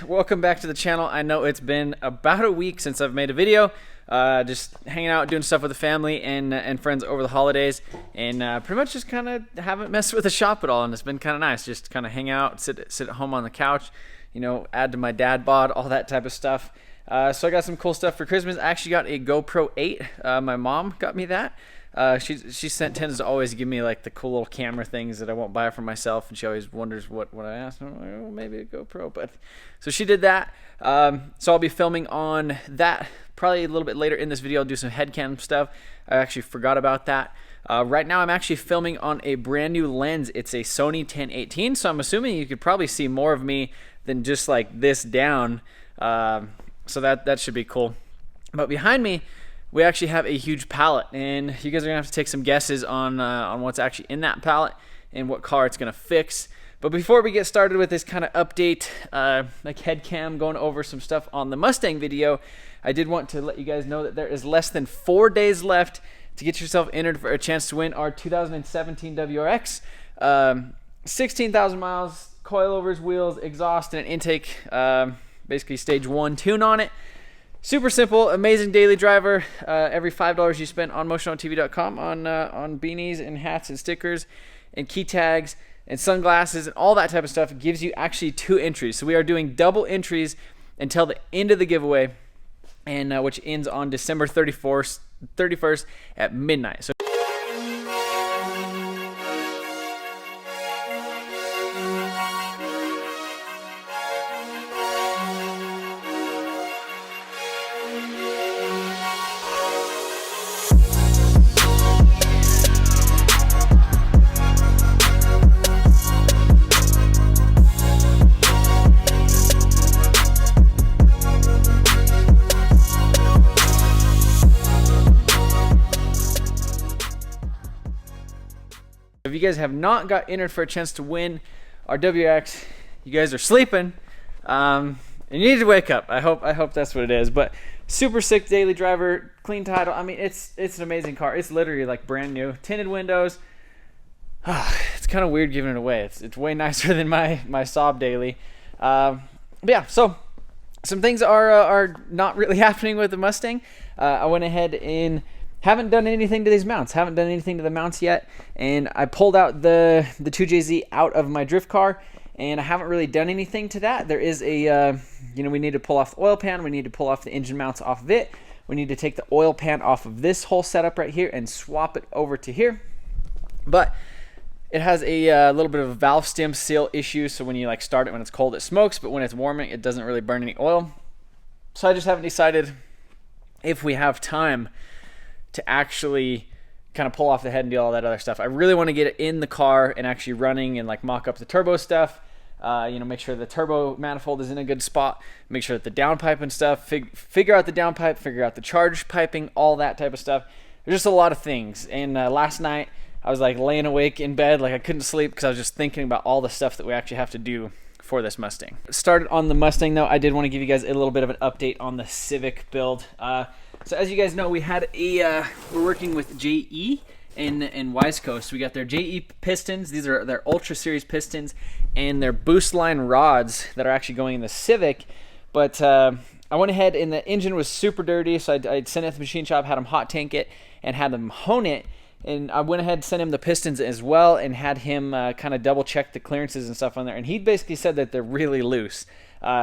welcome back to the channel. I know it's been about a week since I've made a video. Just hanging out, doing stuff with the family and friends over the holidays, and pretty much just kind of haven't messed with the shop at all, and it's been kind of nice. Just kind of hang out, sit at home on the couch, you know, add to my dad bod, all that type of stuff. So I got some cool stuff for Christmas. I actually got a GoPro 8. My mom got me that. She tends to always give me like the cool little camera things that I won't buy for myself, and she always wonders what I ask. I'm like, oh, maybe a GoPro, but so she did that. So I'll be filming on that probably a little bit later in this video. I'll do some head cam stuff. I actually forgot about that. Right now I'm actually filming on a brand new lens. It's a Sony 1018, so I'm assuming you could probably see more of me than just like this down. So that should be cool. But behind me, we actually have a huge pallet, and you guys are gonna have to take some guesses on what's actually in that pallet and what car it's gonna fix. But before we get started with this kind of update, like head cam, going over some stuff on the Mustang video, I did want to let you guys know that there is less than 4 days left to get yourself entered for a chance to win our 2017 WRX. 16,000 miles, coilovers, wheels, exhaust, and an intake. Basically stage 1 tune on it. Super simple, amazing daily driver. Every $5 you spend on motionontv.com on beanies and hats and stickers and key tags and sunglasses and all that type of stuff gives you actually 2 entries. So we are doing double entries until the end of the giveaway, and which ends on December 31st at midnight. So if you guys have not got entered for a chance to win our WRX, you guys are sleeping, and you need to wake up. I hope that's what it is. But super sick daily driver, clean title. I mean, it's an amazing car. It's literally like brand new, tinted windows. It's kind of weird giving it away. It's way nicer than my Saab daily. But yeah, so some things are not really happening with the Mustang. I went ahead and haven't done anything to these mounts. Haven't done anything to the mounts yet. And I pulled out the 2JZ out of my drift car, and I haven't really done anything to that. There is a, we need to pull off the oil pan. We need to pull off the engine mounts off of it. We need to take the oil pan off of this whole setup right here and swap it over to here. But it has a little bit of a valve stem seal issue. So when you like start it when it's cold, it smokes, but when it's warming, it doesn't really burn any oil. So I just haven't decided if we have time to actually kind of pull off the head and do all that other stuff. I really want to get it in the car and actually running and like mock up the turbo stuff. Make sure the turbo manifold is in a good spot. Make sure that the downpipe and stuff, figure out the downpipe, figure out the charge piping, all that type of stuff. There's just a lot of things. And last night I was like laying awake in bed, like I couldn't sleep because I was just thinking about all the stuff that we actually have to do for this Mustang. Started on the Mustang though, I did want to give you guys a little bit of an update on the Civic build. So as you guys know, we had we're working with JE and Wise Coast. We got their JE pistons. These are their Ultra Series pistons and their boost line rods that are actually going in the Civic. But I went ahead and the engine was super dirty, so I'd sent it to the machine shop, had them hot tank it, and had them hone it. And I went ahead and sent him the pistons as well and had him kind of double check the clearances and stuff on there. And he basically said that they're really loose.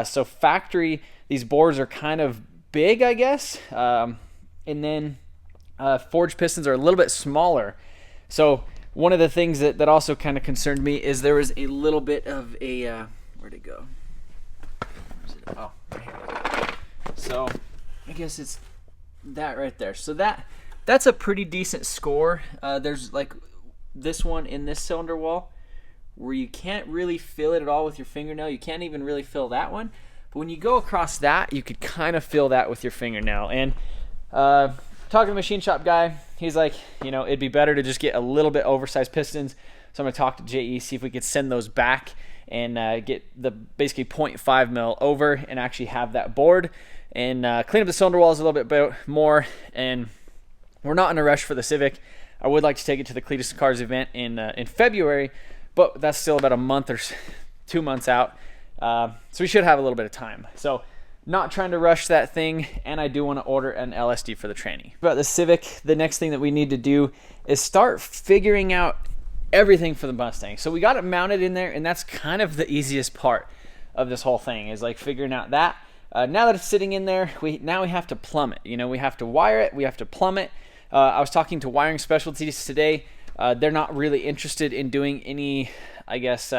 So factory, these bores are kind of big, I guess. And then forged pistons are a little bit smaller. So one of the things that also kind of concerned me is there was a little bit of a, where'd it go? Where's it? Oh, right here. So I guess it's that right there. So that's a pretty decent score. There's like this one in this cylinder wall where you can't really feel it at all with your fingernail. You can't even really feel that one. But when you go across that, you could kind of feel that with your fingernail. And talking to the machine shop guy, he's like, it'd be better to just get a little bit oversized pistons. So I'm going to talk to JE, see if we could send those back and get the basically 0.5 mil over and actually have that board and clean up the cylinder walls a little bit more. And we're not in a rush for the Civic. I would like to take it to the Cletus Cars event in February, but that's still about a month or 2 months out. So we should have a little bit of time. So not trying to rush that thing, and I do want to order an LSD for the tranny. About the Civic, the next thing that we need to do is start figuring out everything for the Mustang. So we got it mounted in there, and that's kind of the easiest part of this whole thing, is like figuring out that. Now that it's sitting in there, now we have to plumb it. You know, we have to wire it, we have to plumb it. I was talking to Wiring Specialties today. They're not really interested in doing any, I guess,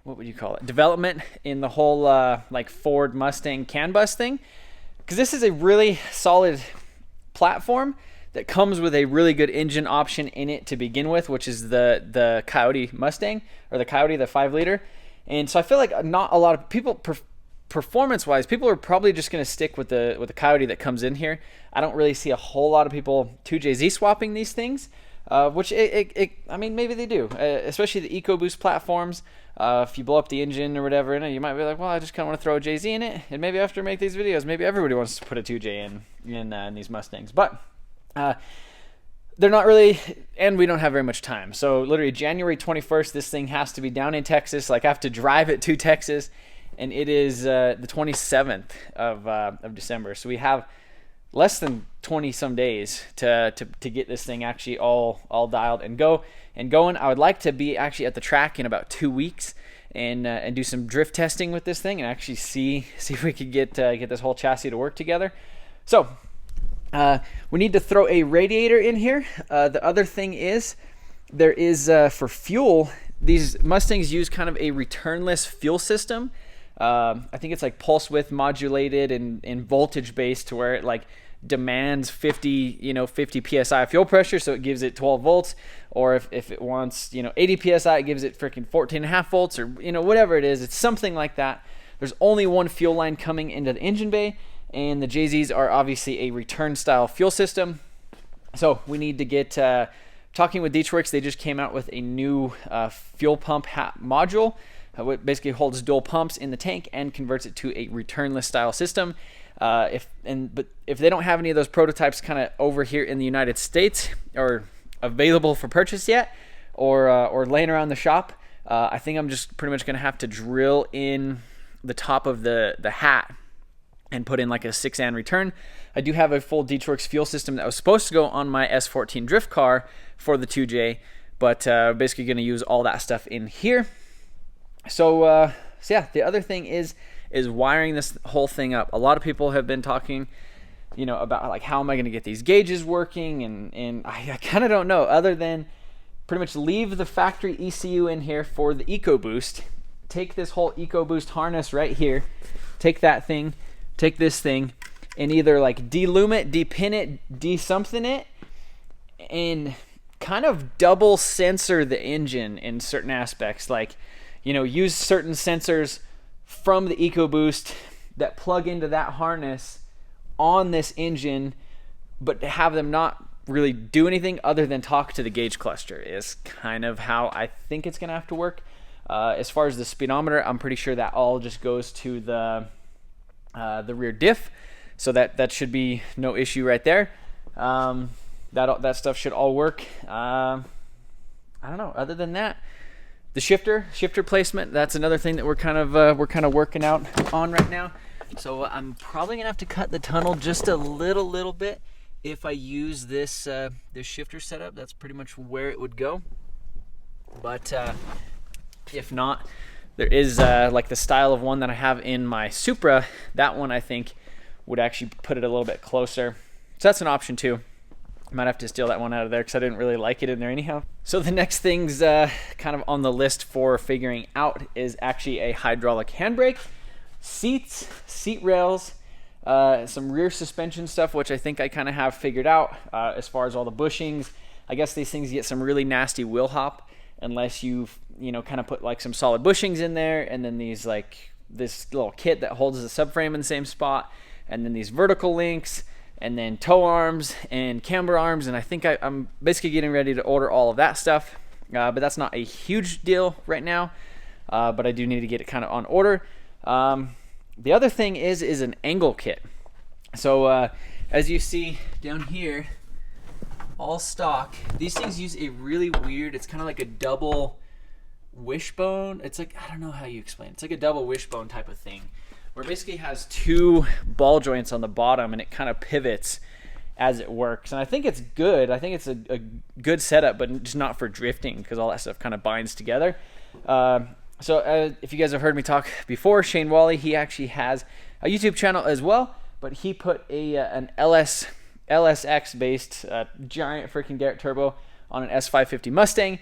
what would you call it, development in the whole like Ford Mustang CAN bus thing, because this is a really solid platform that comes with a really good engine option in it to begin with, which is the Coyote Mustang, or the Coyote, the 5-liter. And so I feel like not a lot of people, performance wise, people are probably just going to stick with the Coyote that comes in here. I don't really see a whole lot of people 2JZ swapping these things, which I mean, maybe they do, especially the EcoBoost platforms. If you blow up the engine or whatever in it, you might be like, well, I just kind of want to throw a JZ in it, and maybe after I make these videos, maybe everybody wants to put a 2J in these Mustangs. But they're not really, and we don't have very much time. So literally January 21st, this thing has to be down in Texas. Like, I have to drive it to Texas, and it is the 27th of December. So we have less than 20 some days to get this thing actually all dialed and going. I would like to be actually at the track in about 2 weeks and do some drift testing with this thing and actually see if we could get this whole chassis to work together. So we need to throw a radiator in here. The other thing is, there is for fuel, these Mustangs use kind of a returnless fuel system. I think it's like pulse width modulated and voltage based, to where it like demands 50 psi fuel pressure, so it gives it 12 volts, or if it wants 80 psi, it gives it freaking 14.5 volts, or whatever it is. It's something like that. There's only one fuel line coming into the engine bay, and the JZs are obviously a return style fuel system. So we need to get talking with Ditchworks. They just came out with a new fuel pump module, which basically holds dual pumps in the tank and converts it to a returnless style system. But if they don't have any of those prototypes kind of over here in the United States or available for purchase yet, or laying around the shop, I think I'm just pretty much going to have to drill in the top of the hat and put in like a 6-an return. I do have a full Ditchworks fuel system that was supposed to go on my S14 drift car for the 2J, but basically going to use all that stuff in here. So yeah, the other thing is wiring this whole thing up. A lot of people have been talking, about like, how am I going to get these gauges working, and I kind of don't know, other than pretty much leave the factory ECU in here for the EcoBoost. Take this whole EcoBoost harness right here, take that thing, take this thing, and either like delume it, depin it, de-something it, and kind of double sensor the engine in certain aspects. Like, use certain sensors from the EcoBoost that plug into that harness on this engine, but have them not really do anything other than talk to the gauge cluster, is kind of how I think it's going to have to work. As far as the speedometer, I'm pretty sure that all just goes to the rear diff, so that should be no issue right there. That stuff should all work. I don't know. Other than that, the shifter placement, that's another thing that we're kind of working out on right now. So I'm probably gonna have to cut the tunnel just a little bit if I use this shifter setup. That's pretty much where it would go. But if not, there is like the style of one that I have in my Supra. That one I think would actually put it a little bit closer. So that's an option too. Might have to steal that one out of there because I didn't really like it in there anyhow. So the next things kind of on the list for figuring out is actually a hydraulic handbrake, seats, seat rails, some rear suspension stuff, which I think I kind of have figured out. As far as all the bushings, I guess these things get some really nasty wheel hop unless you've kind of put like some solid bushings in there, and then this little kit that holds the subframe in the same spot, and then these vertical links, and then tow arms and camber arms, and I think I'm basically getting ready to order all of that stuff, but that's not a huge deal right now, but I do need to get it kind of on order. The other thing is an angle kit. So as you see down here, all stock, these things use a really weird, it's kind of like a double wishbone. It's like, I don't know how you explain it. It's like a double wishbone type of thing, where it basically has two ball joints on the bottom and it kind of pivots as it works. And I think it's good. I think it's a good setup, but just not for drifting, because all that stuff kind of binds together. So if you guys have heard me talk before, Shane Wally, he actually has a YouTube channel as well, but he put an LSX based giant freaking Garrett turbo on an S550 Mustang,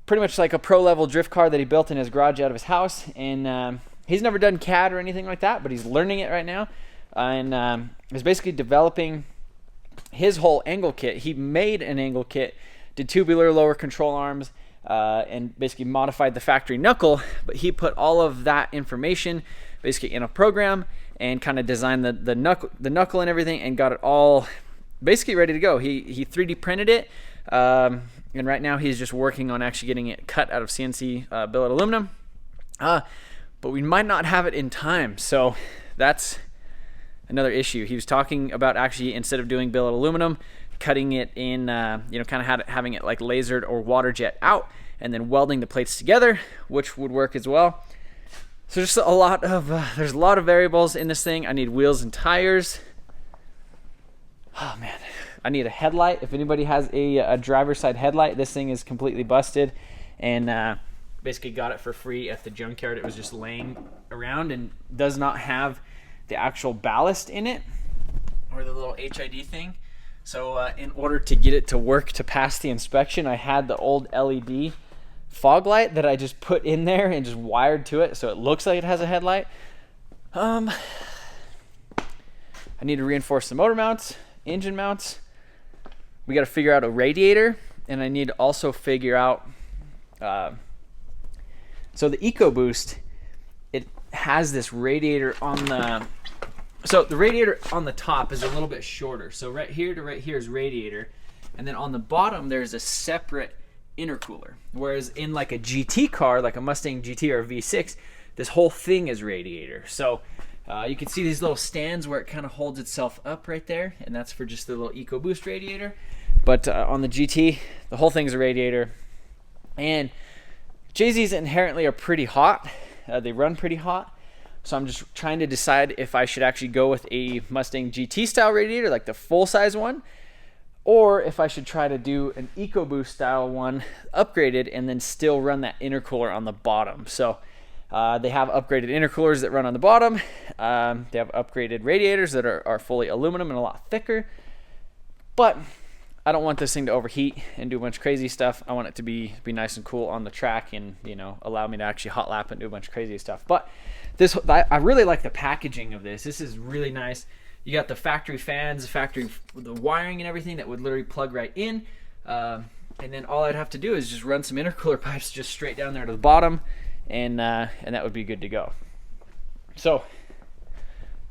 pretty much like a pro level drift car that he built in his garage out of his house. And he's never done CAD or anything like that, but he's learning it right now, and is basically developing his whole angle kit. He made an angle kit, did tubular lower control arms, and basically modified the factory knuckle, but he put all of that information basically in a program and kind of designed the knuckle and everything, and got it all basically ready to go. He 3D printed it, and right now he's just working on actually getting it cut out of CNC billet aluminum, but we might not have it in time, so that's another issue. He was talking about actually, instead of doing billet aluminum, cutting it in, kind of having it like lasered or water jet out, and then welding the plates together, which would work as well. So just a lot of there's a lot of variables in this thing. I need wheels and tires. Oh man, I need a headlight. If anybody has a driver's side headlight, this thing is completely busted, and basically got it for free at the junkyard. It was just laying around and does not have the actual ballast in it, or the little HID thing. So in order to get it to work to pass the inspection, I had the old LED fog light that I just put in there and just wired to it so it looks like it has a headlight. I need to reinforce the motor mounts, engine mounts. We got to figure out a radiator, and I need to also figure out so the EcoBoost, it has this radiator on the, so the radiator on the top is a little bit shorter. So right here to right here is radiator, and then on the bottom there's a separate intercooler. Whereas in like a GT car, like a Mustang GT or a V6, this whole thing is radiator. So you can see these little stands where it kind of holds itself up right there, and that's for just the little EcoBoost radiator. But on the GT, the whole thing's a radiator. And JZs inherently are pretty hot. They run pretty hot. So I'm just trying to decide if I should actually go with a Mustang GT style radiator, like the full size one, or if I should try to do an EcoBoost style one, upgraded, and then still run that intercooler on the bottom. So they have upgraded intercoolers that run on the bottom. They have upgraded radiators that are fully aluminum and a lot thicker. But I don't want this thing to overheat and do a bunch of crazy stuff. I want it to be nice and cool on the track, and allow me to actually hot lap and do a bunch of crazy stuff. But I really like the packaging of this. This is really nice. You got the factory fans, the wiring and everything that would literally plug right in. And then all I'd have to do is just run some intercooler pipes just straight down there to the bottom, and that would be good to go. So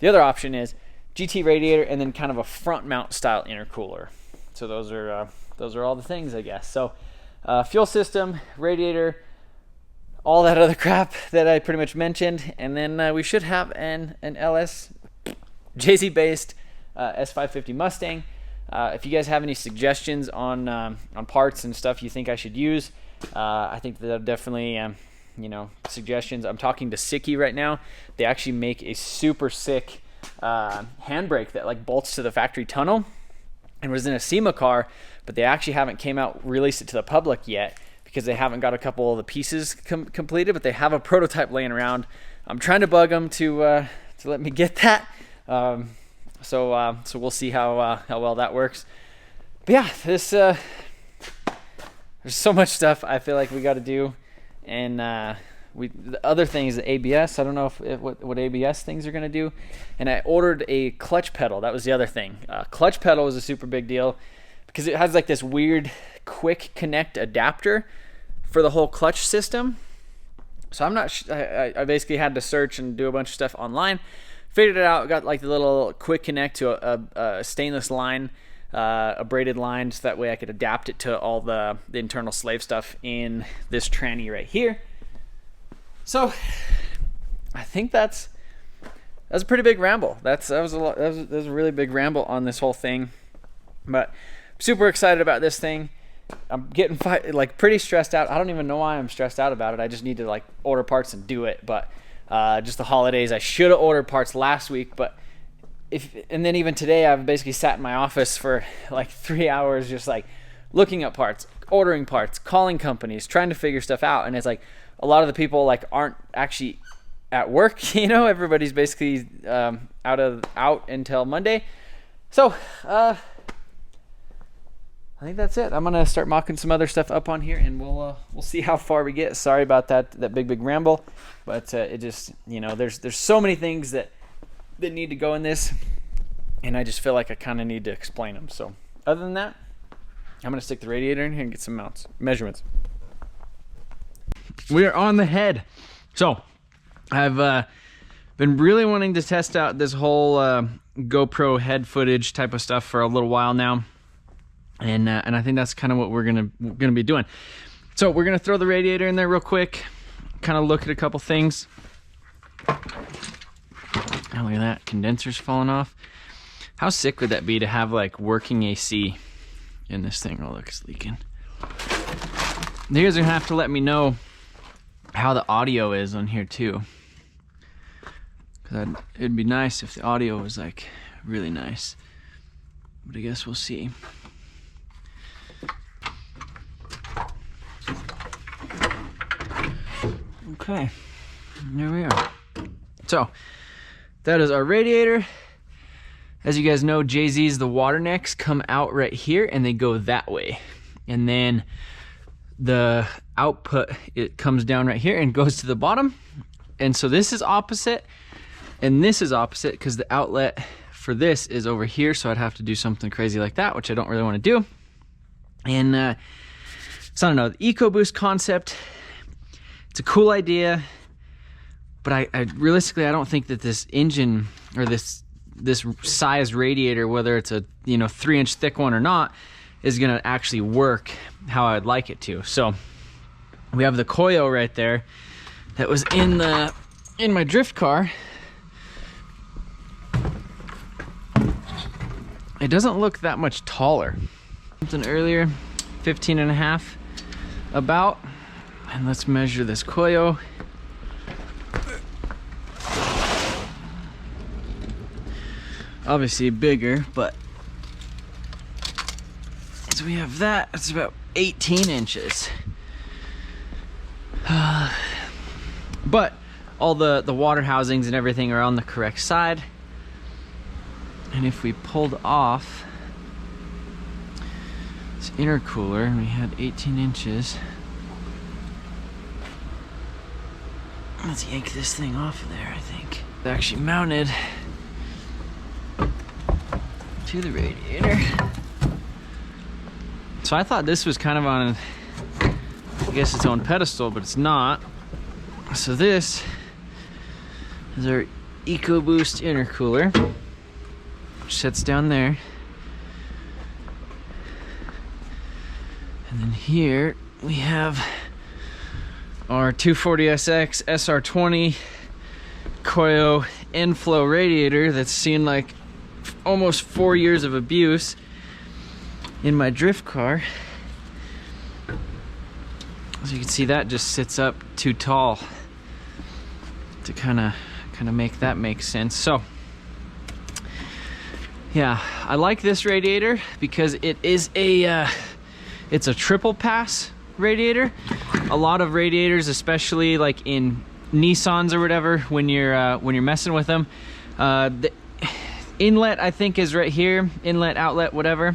the other option is GT radiator and then kind of a front mount style intercooler. So those are all the things, I guess. So fuel system, radiator, all that other crap that I pretty much mentioned, and then we should have an JZ based S550 Mustang. If you guys have any suggestions on parts and stuff you think I should use, I think that are definitely suggestions. I'm talking to Sicky right now. They actually make a super sick handbrake that like bolts to the factory tunnel, and was in a SEMA car, but they actually haven't released it to the public yet because they haven't got a couple of the pieces completed, but they have a prototype laying around. I'm trying to bug them to let me get that. So we'll see how well that works. But yeah, there's so much stuff I feel like we got to do, and the other thing is the ABS. I don't know what ABS things are gonna do, and I ordered a clutch pedal. That was the other thing. Clutch pedal is a super big deal because it has like this weird quick connect adapter for the whole clutch system. So I'm not. I basically had to search and do a bunch of stuff online. Figured it out. Got like the little quick connect to a stainless line, a braided line, so that way I could adapt it to all the internal slave stuff in this tranny right here. So I think that's a pretty big ramble. That was a really big ramble on this whole thing, but super excited about this thing. I'm getting like pretty stressed out. I don't even know why I'm stressed out about it. I just need to like order parts and do it. But just the holidays, I should have ordered parts last week. But and then even today, I've basically sat in my office for like 3 hours, just like looking at parts, ordering parts, calling companies, trying to figure stuff out. And it's like a lot of the people like aren't actually at work. You know, everybody's basically out until Monday. So I think that's it. I'm gonna start mocking some other stuff up on here, and we'll see how far we get. Sorry about that big ramble, but it just, you know, there's so many things that need to go in this, and I just feel like I kind of need to explain them. So other than that, I'm gonna stick the radiator in here and get some measurements. We are on the head. So I've been really wanting to test out this whole GoPro head footage type of stuff for a little while now, and I think that's kind of what we're gonna be doing. So we're gonna throw the radiator in there real quick, kind of look at a couple things. Oh, look at that, condenser's falling off. How sick would that be to have like working AC in this thing? Oh look, it's leaking. You guys are gonna have to let me know how the audio is on here too, because it'd be nice if the audio was like really nice, but I guess we'll see. Okay, there we are. So that is our radiator. As you guys know, JZ's, the water necks come out right here and they go that way, and then the output, it comes down right here and goes to the bottom. And so this is opposite and this is opposite, because the outlet for this is over here, so I'd have to do something crazy like that, which I don't really want to do. And so I don't know, the EcoBoost concept, it's a cool idea, but I realistically, I don't think that this engine or this size radiator, whether it's a 3-inch thick one or not, is gonna actually work how I'd like it to. So we have the coil right there that was in my drift car. It doesn't look that much taller. Something earlier, 15.5 about. And let's measure this coil. Obviously bigger, but so we have that. It's about 18 inches. But all the water housings and everything are on the correct side. And if we pulled off this intercooler and we had 18 inches, let's yank this thing off of there. I think it's actually mounted to the radiator. So I thought this was kind of on, I guess, its own pedestal, but it's not. So this is our EcoBoost intercooler, which sits down there. And then here we have our 240SX SR20 coil inflow radiator that's seen like almost 4 years of abuse in my drift car. As you can see, that just sits up too tall to kind of make that make sense. So yeah, I like this radiator because it is it's a triple pass radiator. A lot of radiators, especially like in Nissans or whatever, when you're messing with them, the inlet, I think, is right here, inlet, outlet, whatever,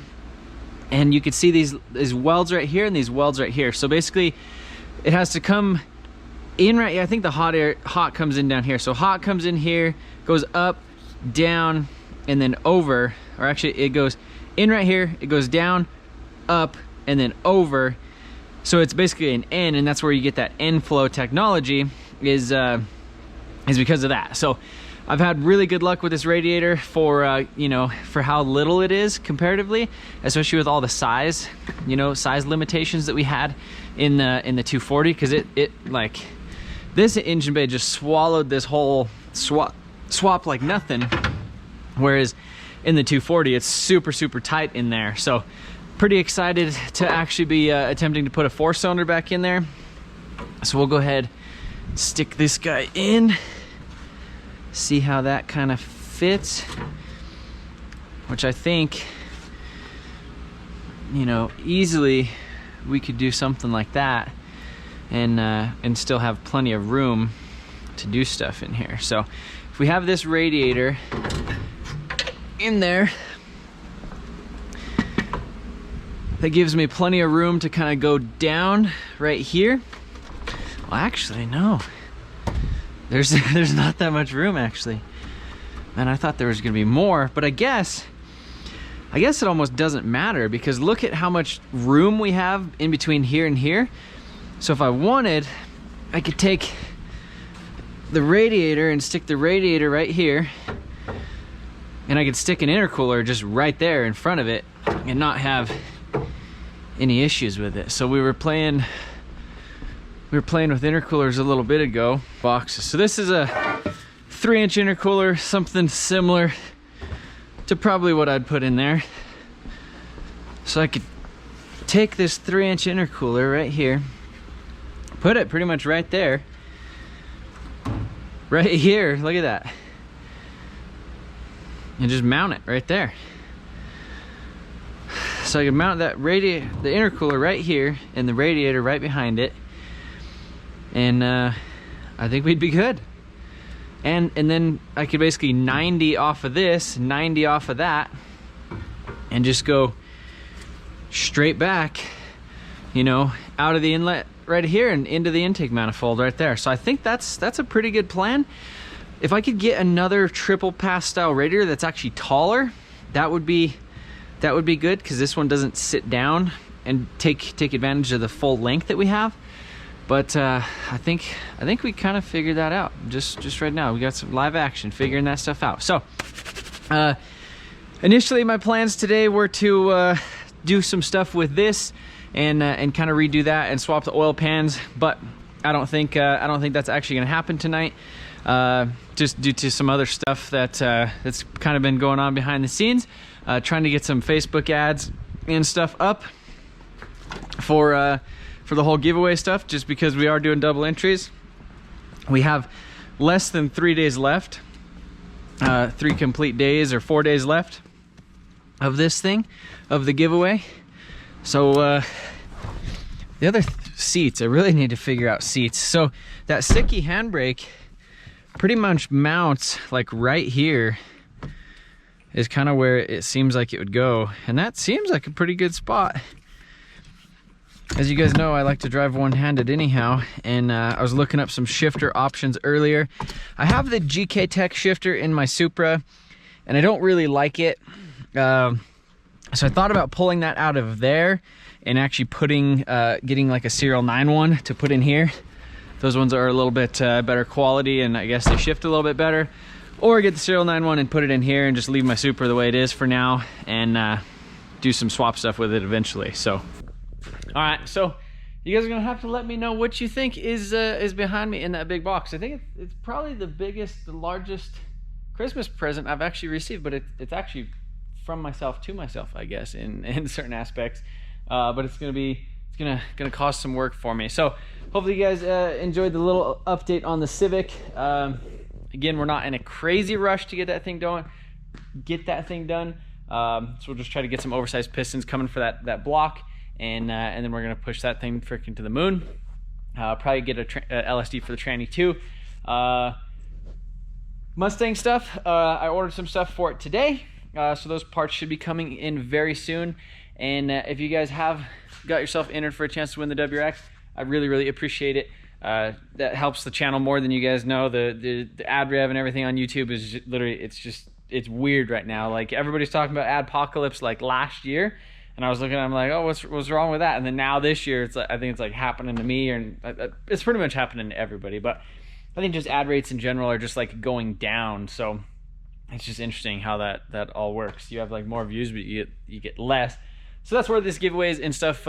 and you can see these welds right here and these welds right here. So basically it has to come in right, I think the hot comes in down here. So hot comes in here, goes up, down, and then over, or actually it goes in right here, it goes down, up, and then over. So it's basically an N, and that's where you get that N flow technology, is because of that. So I've had really good luck with this radiator for for how little it is comparatively, especially with all the size limitations that we had in the 240, because it like, this engine bay just swallowed this whole swap like nothing, whereas in the 240 it's super tight in there. So pretty excited to actually be attempting to put a 4-cylinder back in there. So we'll go ahead, stick this guy in, see how that kind of fits, which I think, you know, easily we could do something like that and still have plenty of room to do stuff in here. So if we have this radiator in there, that gives me plenty of room to kind of go down right here. Well, actually, no. There's not that much room, actually. Man, I thought there was gonna be more, but I guess it almost doesn't matter, because look at how much room we have in between here and here. So if I wanted, I could take the radiator and stick the radiator right here, and I could stick an intercooler just right there in front of it and not have any issues with it. So we were playing with intercoolers a little bit ago, boxes. So this is a 3-inch intercooler, something similar to probably what I'd put in there. So I could take this 3-inch intercooler right here, put it pretty much right there, right here, look at that, and just mount it right there. So I can mount that the intercooler right here and the radiator right behind it, and I think we'd be good. And then I could basically 90 off of this, 90 off of that, and just go straight back, you know, out of the inlet right here and into the intake manifold right there. So I think that's a pretty good plan. If I could get another triple pass style radiator that's actually taller, that would be good, because this one doesn't sit down and take advantage of the full length that we have. But I think we kind of figured that out just right now. We got some live action figuring that stuff out. So initially my plans today were to do some stuff with this and kind of redo that and swap the oil pans, but I don't think that's actually going to happen tonight, just due to some other stuff that's kind of been going on behind the scenes, trying to get some Facebook ads and stuff up for the whole giveaway stuff, just because we are doing double entries. We have less than 3 days left, 3 complete days or 4 days left of this thing, of the giveaway. So the other seats, I really need to figure out seats. So that Sicky handbrake pretty much mounts like right here, is kind of where it seems like it would go, and that seems like a pretty good spot. As you guys know, I like to drive one-handed anyhow, and I was looking up some shifter options earlier. I have the GK Tech shifter in my Supra, and I don't really like it. So I thought about pulling that out of there and actually getting like a serial 9 one to put in here. Those ones are a little bit better quality, and I guess they shift a little bit better. Or get the serial 9 one and put it in here and just leave my Supra the way it is for now, and do some swap stuff with it eventually. So. All right, so you guys are gonna have to let me know what you think is behind me in that big box. I think it's probably the largest Christmas present I've actually received, but it's actually from myself to myself, I guess, in certain aspects. But it's gonna cost some work for me. So hopefully you guys enjoyed the little update on the Civic. Again, we're not in a crazy rush to get that thing done. So we'll just try to get some oversized pistons coming for that block. And then we're gonna push that thing freaking to the moon. Probably get a LSD for the tranny too. Mustang stuff, I ordered some stuff for it today, so those parts should be coming in very soon. And if you guys have got yourself entered for a chance to win the WRX, I really appreciate it. That helps the channel more than you guys know. The ad rev and everything on YouTube is just, literally, it's weird right now. Like, everybody's talking about adpocalypse like last year. And I was looking at it, I'm like, oh, what's wrong with that? And then now this year, it's like, I think it's like happening to me, and it's pretty much happening to everybody. But I think just ad rates in general are just like going down. So it's just interesting how that all works. You have like more views, but you get less. So that's where this giveaways and stuff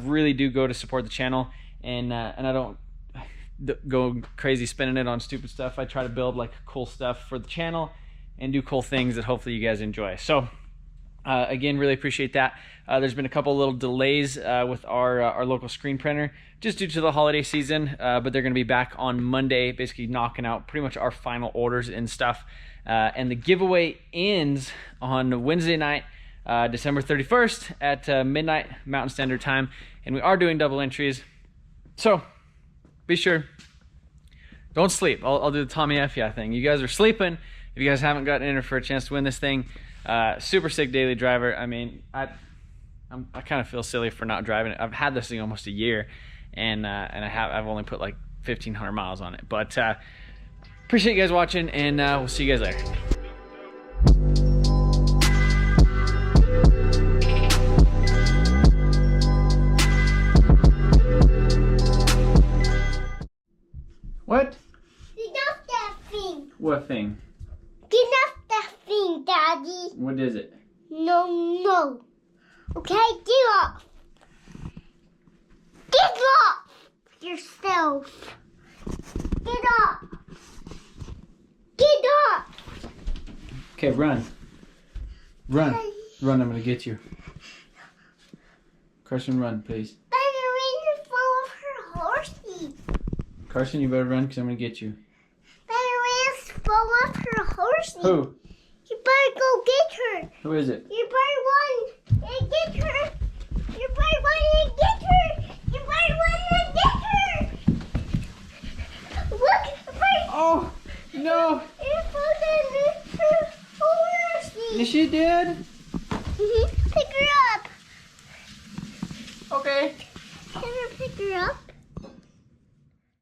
really do go to support the channel. And I don't go crazy spending it on stupid stuff. I try to build like cool stuff for the channel and do cool things that hopefully you guys enjoy. So Again, really appreciate that. There's been a couple little delays with our local screen printer just due to the holiday season, but they're going to be back on Monday, basically knocking out pretty much our final orders and stuff. And the giveaway ends on Wednesday night, December 31st at midnight Mountain Standard Time, and we are doing double entries. So be sure, don't sleep. I'll do the Tommy F yeah thing. You guys are sleeping if you guys haven't gotten entered for a chance to win this thing. Super sick daily driver. I mean, I kind of feel silly for not driving it. I've had this thing almost a year, and I've only put like 1,500 miles on it. But appreciate you guys watching, and we'll see you guys later. What? Get off that thing. What thing? Get off that thing, Daddy. What is it? No. Okay, get off. Get off yourself. Get off. Get off. Okay, run. Run. Run, I'm gonna get you. Carson, run, please. Ballerina fall off her horsey. Carson, you better run because I'm gonna get you. Ballerina fall off her horsey. Who? You better go get her. Who is it? You better run and get her. You better run and get her. You better run and get her. Look, Oh, no. it fell down her horsey. Yes, she did. Pick her up. Okay. Can I pick her up?